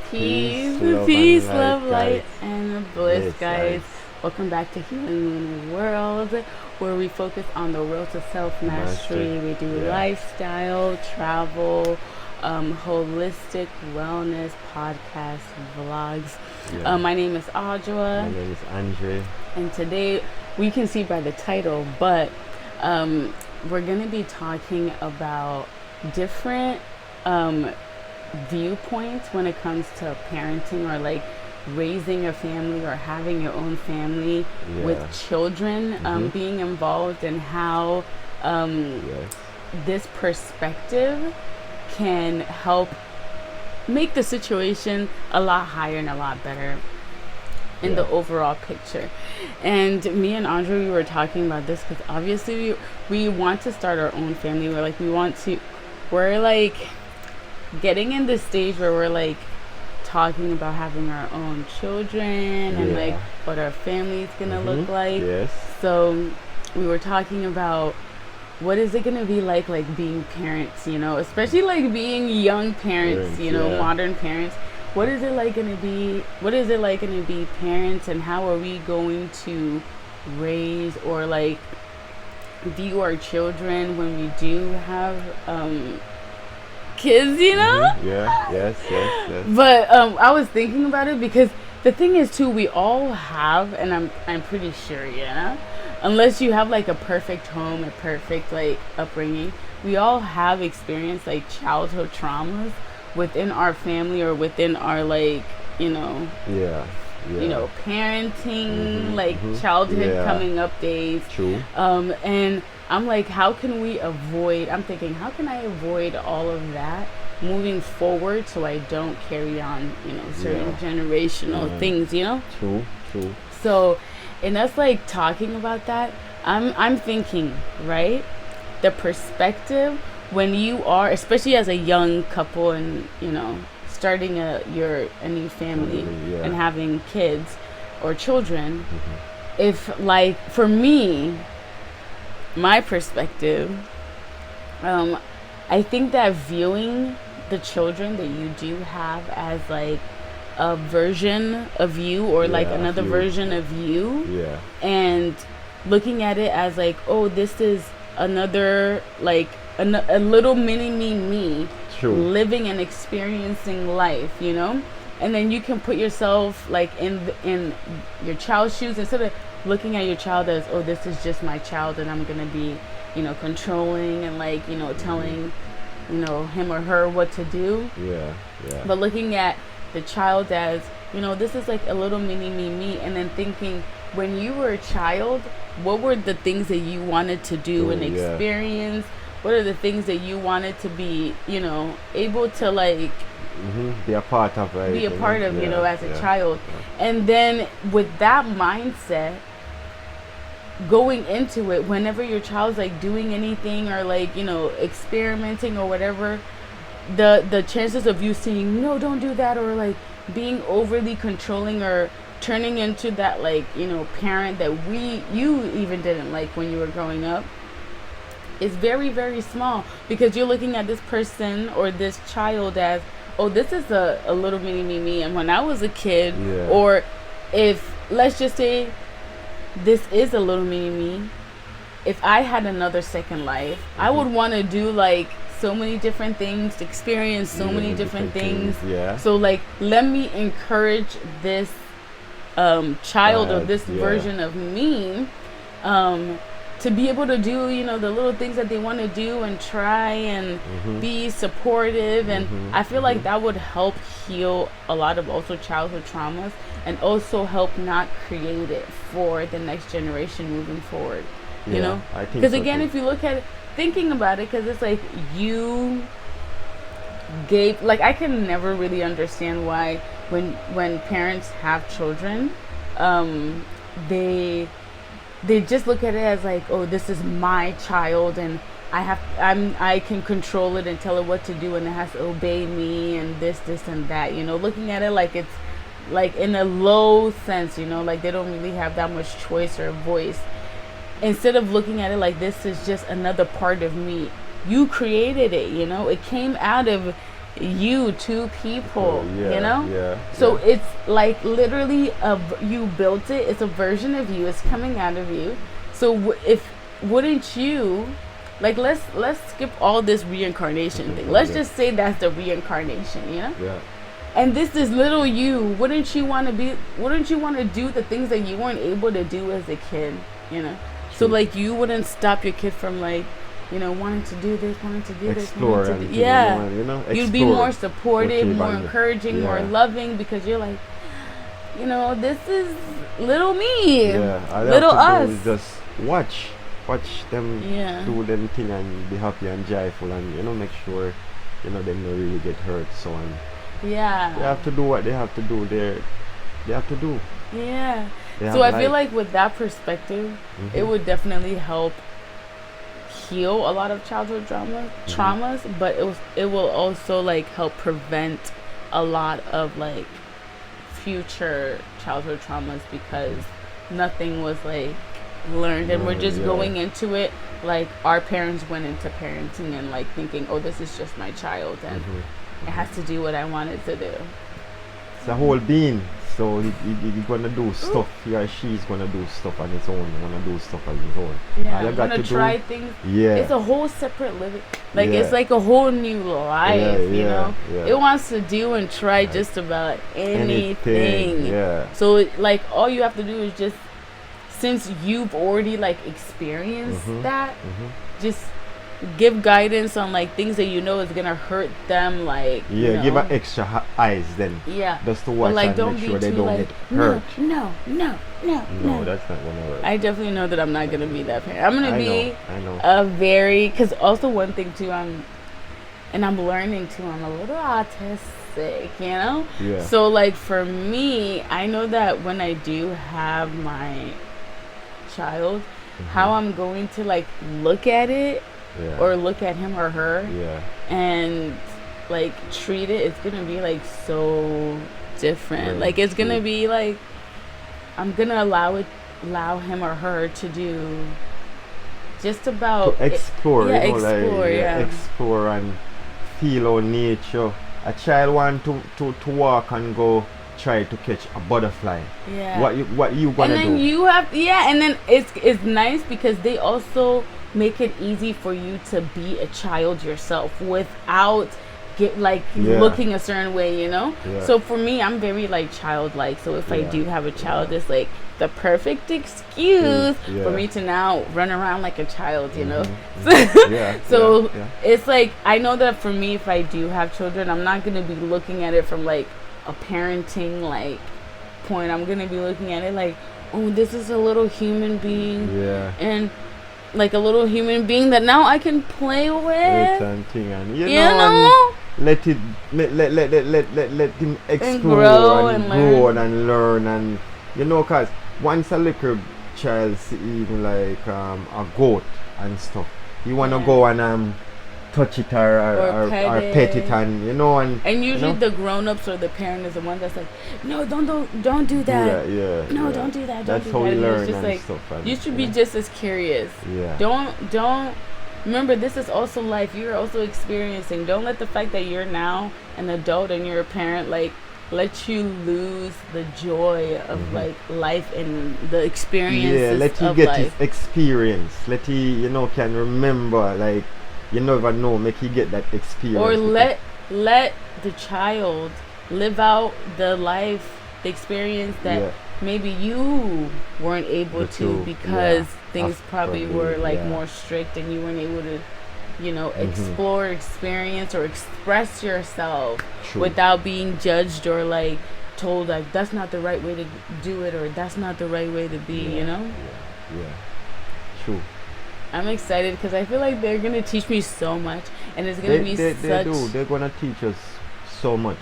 Peace, love, light, and bliss, guys. Welcome back to Healing Moon World, where we focus on the road to self-mastery. We do lifestyle, travel, holistic wellness, podcast, vlogs. My name is Audra. My name is Andre. And today, we can see by the title, but we're going to be talking about different viewpoints when it comes to parenting or like raising a family or having your own family with children being involved, and how this perspective can help make the situation a lot higher and a lot better in the overall picture. And me and Andre, we were talking about this because obviously we want to start our own family. We're like getting in this stage where we're like talking about having our own children and like what our family's gonna look like. So we were talking about what is it gonna be like being parents, you know, especially like being young parents, you know, modern parents. What is it like gonna be parents, and how are we going to raise or like view our children when we do have kids, you know? Yes. But I was thinking about it because the thing is too, we all have, and I'm pretty sure, unless you have like a perfect home, a perfect like upbringing, we all have experienced like childhood traumas within our family or within our like, you know, parenting, like childhood coming up days. True. And I'm like, how can I avoid all of that moving forward so I don't carry on, you know, certain generational things, you know? True. So in us like talking about that, I'm thinking, right? The perspective when you are, especially as a young couple and, you know, starting a new family and having kids or children, if like for me, my perspective, I think that viewing the children that you do have as like a version of you or like another version of you, and looking at it as like, oh, this is another like a little mini me living and experiencing life, you know. And then you can put yourself like in your child's shoes, instead of looking at your child as, oh, this is just my child and I'm gonna be, you know, controlling and like, you know, telling, you know, him or her what to do. But looking at the child as, you know, this is like a little mini me, and then thinking, when you were a child, what were the things that you wanted to do and experience? What are the things that you wanted to be, you know, able to like be a part of, right? You know, as a child. And then with that mindset, going into it, whenever your child's like doing anything or like, you know, experimenting or whatever, the chances of you saying, no, don't do that, or like being overly controlling or turning into that like, you know, parent that you even didn't like when you were growing up, is very, very small, because you're looking at this person or this child as, oh, this is a little mini me, and when I was a kid, or if, let's just say, this is a little mini me, if I had another second life, I would want to do like so many different things, experience so many different things. So like, let me encourage this child or this version of me to be able to do, you know, the little things that they want to do and try and be supportive. And I feel like that would help heal a lot of also childhood traumas, and also help not create it for the next generation moving forward, you know? Because again, if you look at it, thinking about it, because it's like you gave, like, I can never really understand why when parents have children, they just look at it as like, oh, this is my child and I can control it and tell it what to do, and it has to obey me and this and that, you know, looking at it like it's like in a low sense, you know, like they don't really have that much choice or voice, instead of looking at it like this is just another part of me. You created it, you know, it came out of two people, yeah, you know? Yeah. So yeah. it's like literally you built it. It's a version of you. It's coming out of you. So if wouldn't you, like let's skip all this reincarnation thing. Let's just say that's the reincarnation, you know? Yeah. And this is little you. Wouldn't you want to do the things that you weren't able to do as a kid, you know? So like you wouldn't stop your kid from like, you know, wanting to do this, wanting to do explore this, wanting to do, you know, you'd be more supportive, more encouraging, more loving, because you're like, you know, this is little me, little us. Just watch them do them thing and be happy and joyful, and you know, make sure, you know, them don't really get hurt. So on. Yeah. They have to do what they have to do. They have to do. Yeah. So I feel like with that perspective, it would definitely help heal a lot of childhood traumas, but it will also like help prevent a lot of like future childhood traumas, because nothing was like learned, and we're just going into it like our parents went into parenting and like thinking, oh, this is just my child and it has to do what I want it to do. It's a whole being, so he's gonna do stuff. He or she's gonna do stuff on his own. Gonna do stuff on his own. Yeah, gonna try things. Yeah, it's a whole separate living. Like it's like a whole new life. You know, it wants to do and try just about anything. Yeah. So like all you have to do is just, since you've already like experienced that, just give guidance on like things that you know is gonna hurt them, like give an extra eyes then, just to watch like, and make sure they don't get hurt. No, that's not gonna work. I definitely know that I'm not gonna be that parent. I'm gonna be I know. a very, because also one thing too, I'm learning too, I'm a little autistic, you know. So like for me, I know that when I do have my child, how I'm going to like look at it or look at him or her and like treat it, it's gonna be like so different. Like it's gonna be like I'm gonna allow him or her to do just about to explore, explore and feel our nature. A child want to walk and go try to catch a butterfly. What you gonna do? And then you have and then it's nice because they also make it easy for you to be a child yourself without looking a certain way, you know. So for me, I'm very like childlike, so if I do have a child, it's like the perfect excuse for me to now run around like a child, you know. So it's like, I know that for me, if I do have children, I'm not going to be looking at it from like a parenting like point. I'm going to be looking at it like, oh, this is a little human being, and like a little human being that now I can play with, and you know, and let him explore and grow and learn, and you know, cause once a little child see even like a goat and stuff, you wanna go and touch it or pet it, and you know, and usually the grown-ups or the parent is the one that's like, no, don't do that. Don't do that. That's how we learn. It's just and like, stuff, and, you should be just as curious. Don't remember, this is also life. You're also experiencing. Don't let the fact that you're now an adult and you're a parent like let you lose the joy of like life and the experiences. Let you get his experience. Let he, you know, can remember, like, you never know, make you get that experience. Or let the child live out the life, the experience that maybe you weren't able to because things probably were like more strict and you weren't able to, you know, explore, experience, or express yourself without being judged or like told like that's not the right way to do it or that's not the right way to be, you know? True. I'm excited because I feel like they're gonna teach me so much, and it's gonna be such. They're gonna teach us so much.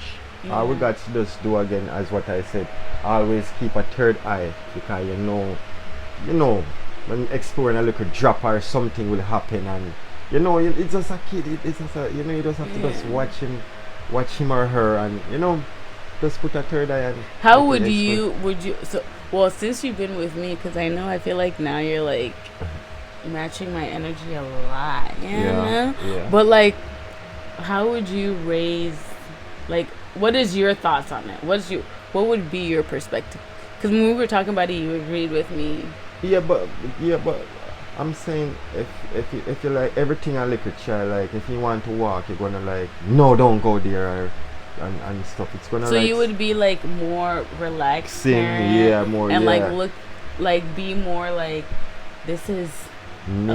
All we got to just do again, as what I said, always keep a third eye, because you know, when exploring a little drop or something will happen, and you know, it's just a kid. It's just a, you know, you just have to just watch him or her, and you know, just put a third eye. And how would you? So, well, since you've been with me, because I feel like now you're like matching my energy a lot, you know? But like, how would you raise, like, what is your thoughts on it? What would be your perspective? Because when we were talking about it, you agreed with me. Yeah, but I'm saying if you like everything a little child, like if you want to walk, you're gonna like no, don't go there, and stuff. It's gonna So like you would be like more relaxed, sing, parent, more, and yeah. like look, like be more like this is Nature.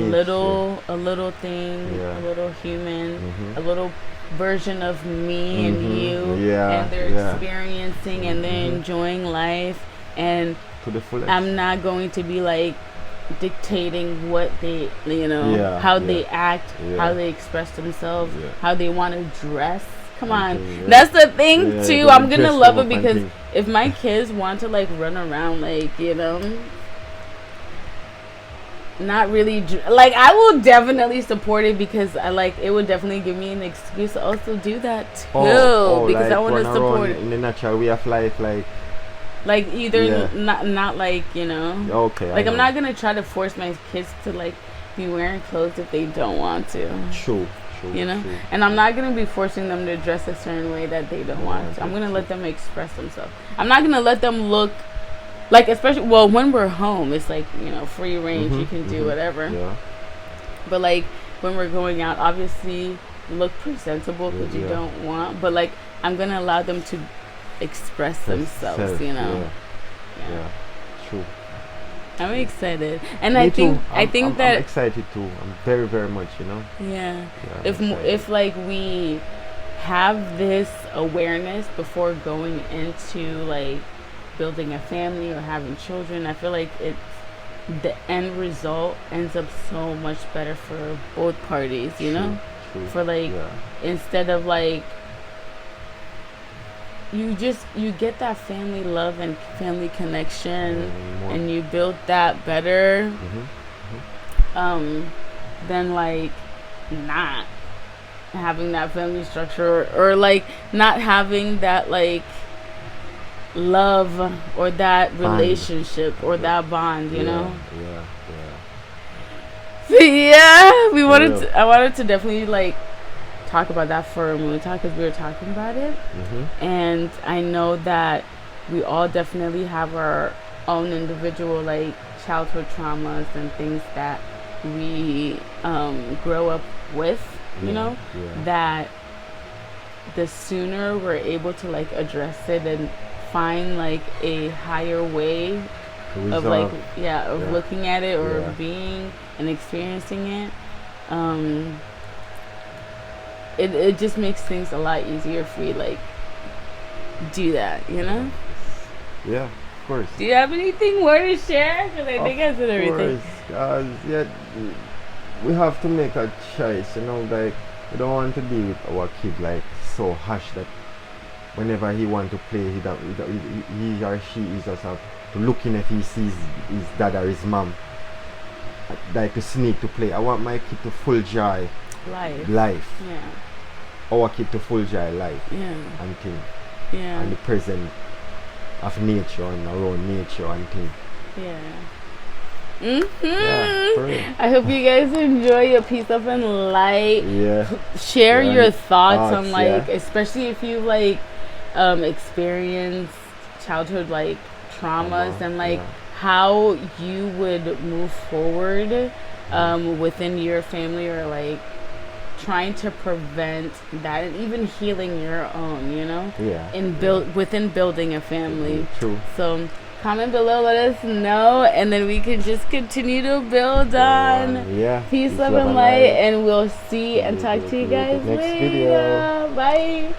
a little thing, Yeah. a little human, Mhm. a little version of me and Mhm. you, Yeah, and they're yeah. experiencing and they're Mhm. enjoying life, and To the fullest. I'm not going to be like dictating what they, Yeah, how yeah. they act, Yeah. how they express themselves, Yeah. how they want to dress. Come on, Yeah. that's the thing Yeah, too. they I'm gonna dress love them it up and because things. if my kids want to like run around, like not really like, I will definitely support it because I like it would definitely give me an excuse to also do that too, because like I want to run support around it. in the natural way of life, Like either Yeah. not like okay. like I I'm know. not gonna try to force my kids to like be wearing clothes if they don't want to. True. True. True. And I'm not gonna be forcing them to dress a certain way that they don't want to. I'm gonna true. let them express themselves. I'm not gonna let them look like, especially when we're home, it's like free range. You can do whatever. Yeah. But like when we're going out, obviously look presentable because you Yeah. don't want. But like I'm gonna allow them to express themselves. Yeah. True. I'm excited, and Me I too. think I'm that excited too. I'm very, very much. yeah. I'm If excited. like we have this awareness before going into like building a family or having children, I feel like the end result ends up so much better for both parties. True. For like Yeah. instead of like you get that family love and family connection, more. and you build that better Mhm. than like not having that family structure, or like not having that like love or that relationship or that bond, Yeah. So yeah, Yeah. I wanted to definitely like talk about that for Moon Talk because we were talking about it. And I know that we all definitely have our own individual like childhood traumas and things that we grow up with, Yeah. that the sooner we're able to like address it and find like a higher way of like looking at it or being and experiencing it, it just makes things a lot easier if we like do that, Yeah, of course. Do you have anything more to share? Because I think I said everything. We have to make a choice, like we don't want to be with our kid like so hush that whenever he want to play, he or she is just have to look in if he sees his dad or his mom, like to sneak to play. I want my kid to full joy life. Yeah. Our kid to full joy life. Yeah. And thing. Yeah. And the present of nature and around nature and thing. Yeah. Yeah, for real. I hope you guys enjoy your Peace Up and Light. Yeah. Share your thoughts on like, yeah. especially if you like experienced childhood like traumas and like how you would move forward within your family, or like trying to prevent that and even healing your own, within building a family. True. So comment below, let us know, and then we can just continue to build on peace, love, and light, and we'll see and talk to you guys next later. video. Bye.